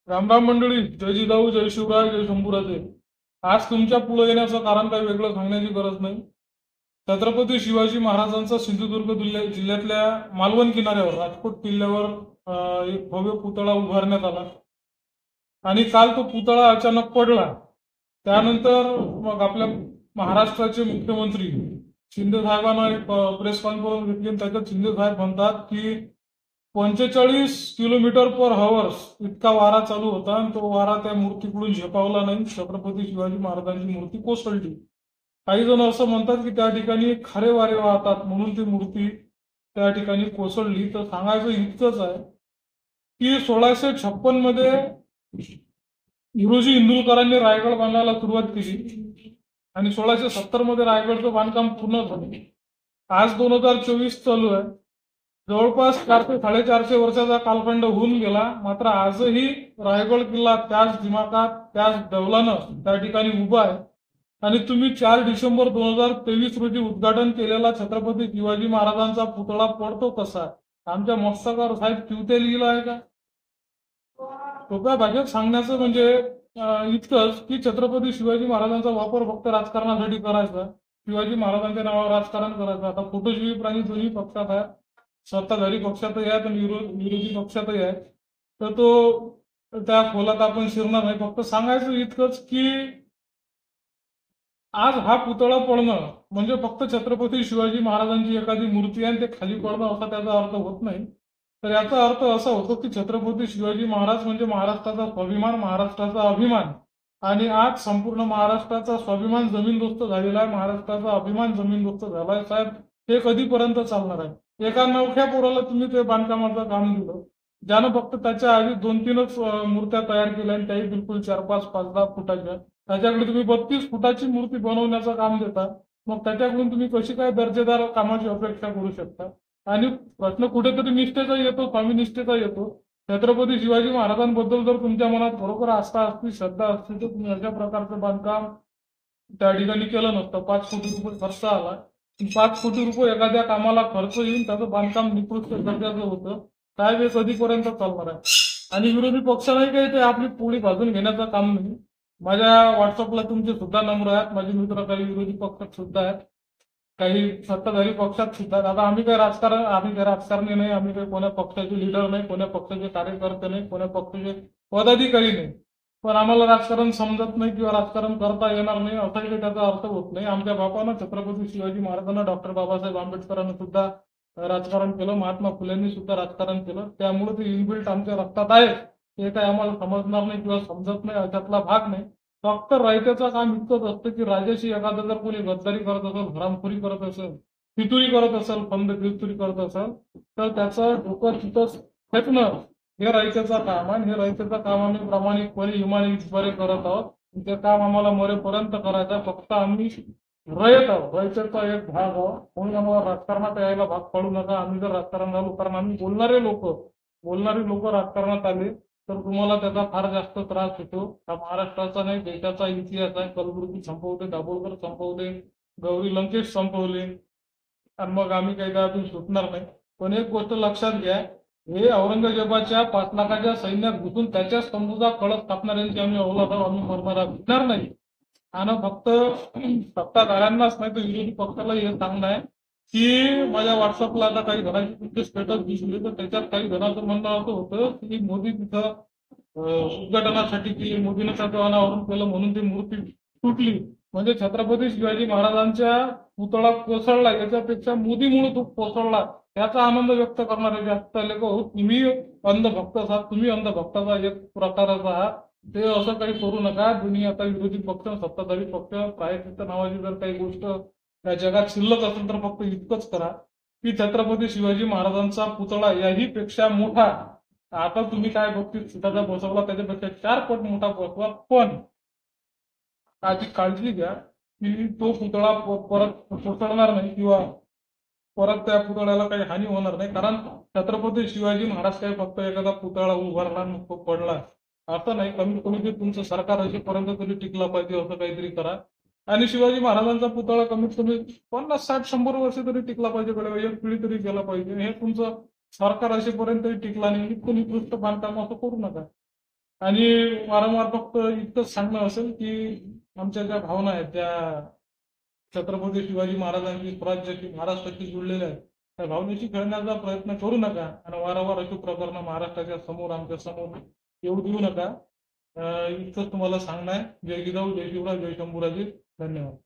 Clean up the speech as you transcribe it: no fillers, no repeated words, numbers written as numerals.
रामराम मंडळी, जय जिजाऊ, जय शिवराय, जय शंभूराजे. आज तुमच्या पुढे येण्याचं कारण काही वेगळं सांगण्याची गरज नाही. छत्रपती शिवाजी महाराजांचा सिंधुदुर्ग जिल्ह्यातल्या मालवण किनाऱ्यावर राजकोट किल्ल्यावर एक भव्य पुतळा उभारण्यात आला आणि काल तो पुतळा अचानक पडला. त्यानंतर मग आपल्या महाराष्ट्राचे मुख्यमंत्री शिंदे साहेबांना एक प्रेस कॉन्फरन्स घेतली आणि त्याच्यात शिंदे साहेब म्हणतात की 45 किलोमीटर पर आवर इतका वारा चालू होता आणि तो वारा त्या मूर्तीकडून झेपावला नाही. छत्रपती शिवाजी महाराजांची मूर्ती कोसळली. काही जण असं म्हणतात की त्या ठिकाणी खारे वारे वाहतात म्हणून ती मूर्ती त्या ठिकाणी कोसळली. तर सांगायचं इतकंच आहे की 1656 मध्ये हिरोजी इंदुरकरांनी रायगड बांधायला सुरुवात केली आणि 1670 मध्ये रायगडचं बांधकाम पूर्ण झालं. आज 2024 चालू आहे. जवळपास 400 ते 450 वर्षाचा कालखंड होऊन गेला, मात्र आजही रायगड किल्ला त्याच दिमाखात त्याच डौलानं त्या ठिकाणी उभा आहे. आणि तुम्ही 4 डिसेंबर 2023 रोजी उद्घाटन केलेला छत्रपती शिवाजी महाराजांचा पुतळा पडतो कसा? आमच्या मस्तकावर साहेब चिवते लिहिलं आहे का? सोप्या भाषेत सांगण्याचं म्हणजे इतकंच की छत्रपती शिवाजी महाराजांचा वापर फक्त राजकारणासाठी करायचा, शिवाजी महाराजांच्या नावावर राजकारण करायचं. आता फोटोशिवी प्राणी दोन्ही पक्षात आहे, सत्ताधारी पक्षातही आहेत आणि विरोधी पक्षातही आहेत. तर तो त्या खोलात आपण शिरणार नाही. फक्त सांगायचं इतकंच की आज हा पुतळा पडणं म्हणजे फक्त छत्रपती शिवाजी महाराजांची एखादी मूर्ती आहे ते खाली पडणं असा त्याचा अर्थ होत नाही. तर याचा अर्थ असा होतो की छत्रपती शिवाजी महाराज म्हणजे महाराष्ट्राचा स्वाभिमान, महाराष्ट्राचा अभिमान. आणि आज संपूर्ण महाराष्ट्राचा स्वाभिमान जमीनदोस्त झालेला आहे, महाराष्ट्राचा अभिमान जमीनदोस्त झाला आहे. साहेब, हे कधीपर्यंत चालणार आहे? एका नवख्या पोराला तुम्ही ते बांधकामाचं काम दिलं, ज्यानं फक्त त्याच्या आधी 2-3च मूर्त्या तयार केल्या आणि त्याही बिलकुल 4-5, 5-10 फुटाच्या. त्याच्याकडे तुम्ही 32 फुटाची मूर्ती बनवण्याचं काम देता. मग त्याच्याकडून तुम्ही कशी काय दर्जेदार कामाची अपेक्षा करू शकता? आणि प्रश्न कुठेतरी निष्ठेचा येतो, स्वामी निष्ठेचा येतो. छत्रपती शिवाजी महाराजांबद्दल जर तुमच्या मनात बरोबर आस्था असती, श्रद्धा असती, तर तुम्ही अशा प्रकारचं बांधकाम त्या ठिकाणी केलं नसतं. 5 कोटी रुपये खर्च आला. 5 कोटी रुपये एखाद्या कामाला खर्च येऊन त्याचं बांधकाम निकृष्ट दर्जाचं होतं. साहेब, हे कधीपर्यंत चालणार आहे? आणि विरोधी पक्षालाही काही ते आपली पोळी भाजून घेण्याचं काम नाही. माझ्या व्हॉट्सअपला तुमचे सुद्धा नंबर आहेत. माझे मित्र काही विरोधी पक्षात सुद्धा आहेत, काही सत्ताधारी पक्षात सुद्धा. आता आम्ही काही राजकारणी नाही, आम्ही काही कोण्या पक्षाचे लीडर नाही, कोण्या पक्षाचे कार्यकर्ते नाही, कोण्या पक्षाचे पदाधिकारी नाही. पण आम्हाला राजकारण समजत नाही किंवा राजकारण करता येणार नाही असाही काही त्याचा अर्थ होत नाही. आमच्या बापानं छत्रपती शिवाजी महाराजांना, डॉक्टर बाबासाहेब आंबेडकरांनी सुद्धा राजकारण केलं, महात्मा फुलेंनी सुद्धा राजकारण केलं. त्यामुळे ते इनबिल्ट आमच्या रक्तात आहे. हे काय आम्हाला समजणार नाही किंवा समजत नाही अशातला भाग नाही. फक्त रयतेचं काम इतकंच असतं की राजाशी एखादा जर कोणी गद्दारी करत असेल, हरामखोरी करत असेल, फितुरी करत असेल, फंद फितुरी करत असेल, तर त्याचं डोकं तिथंच फेकणं हे रयतेचं काम आहे. हे रयतेचं काम आम्ही प्रामाणिकपणे इमानितपणे करत आहोत. ते काम आम्हाला मरेपर्यंत करायचं आहे. फक्त आम्ही रयत आहोत, रयतेचा एक भाग आहोत. म्हणून आम्हाला राजकारणात यायला भाग पाडू नका. आम्ही जर राजकारण झालो, कारण आम्ही बोलणारे लोक राजकारणात आले तर तुम्हाला त्याचा फार जास्त त्रास होतो. हा महाराष्ट्राचा नाही, देशाचा इतिहास आहे. कलबुर्गी संपवले, दाभोळकर संपवले, गौरी लंकेश संपवले आणि मग आम्ही काही त्यातून सुटणार नाही. पण एक गोष्ट लक्षात घ्या, हे औरंगजेबाच्या 5 लाखाच्या सैन्यात घुसून त्याच्या स्तंभूचा कळस कापणाऱ्यांची आम्ही अवलाद आहोत. आम्ही मरणारा भिडणार नाही. आणि फक्त सत्ताधाऱ्यांनाच नाही तर विरोधी पक्षाला हे सांगणं आहे की माझ्या व्हॉट्सअपला आता काही जणांची तुमचे स्टेटस दिसले, तर त्याच्यात काही जणांचं म्हणणं असं होतं की मोदी तिथं उद्घाटनासाठी केली, मोदीने त्याचं अनावरण केलं म्हणून ती मूर्ती तुटली. म्हणजे छत्रपती शिवाजी महाराजांच्या पुतळा कोसळला याच्यापेक्षा मोदीमुळे तो कोसळला त्याचा आनंद व्यक्त करणारे जास्त लोक हो. तुम्ही अंधभक्त आहात, तुम्ही अंधभक्ताचा एक प्रकारच आहात. ते असं काही करू नका. तुम्ही आता विरोधी पक्ष, सत्ताधारी पक्ष, प्रायश्चित्त नावाची जर काही गोष्ट या जगात शिल्लक असेल तर फक्त इतकंच करा की छत्रपती शिवाजी महाराजांचा पुतळा याही पेक्षा मोठा, आता तुम्ही काय बघतील सीताचा बसवला त्याच्यापेक्षा 4 पट मोठा बसवा. पण आधी काळजी घ्या की तो पुतळा परत कोसळणार नाही किंवा परत त्या पुतळ्याला काही हानी होणार नाही. कारण छत्रपती शिवाजी महाराज काही फक्त एखादा पुतळा उभारला तो पडला असं नाही. कमीत कमी ते तुमचं सरकार असेपर्यंत तरी टिकला पाहिजे असं काहीतरी करा. आणि शिवाजी महाराजांचा पुतळा कमीत कमी 50, 60, 100 वर्ष तरी टिकला पाहिजे, एक पिढी तरी गेला पाहिजे. हे तुमचं सरकार असेपर्यंत तरी टिकला नाही. इतकं निकृष्ट बांधकाम असं करू नका. आणि वारंवार फक्त इतकंच सांगणं असेल की आमच्या ज्या भावना आहेत त्या छत्रपती शिवाजी महाराजांची स्वराज्याची महाराष्ट्राशी जुळलेल्या आहेत, त्या भावनेशी खेळण्याचा प्रयत्न करू नका आणि वारंवार अशी प्रकरणं महाराष्ट्राच्या समोर आमच्या समोर येऊ देऊ नका. इतकंच तुम्हाला सांगणं आहे. जय जिजाऊ, जय शिवराय, जय शंभूराजे. धन्यवाद.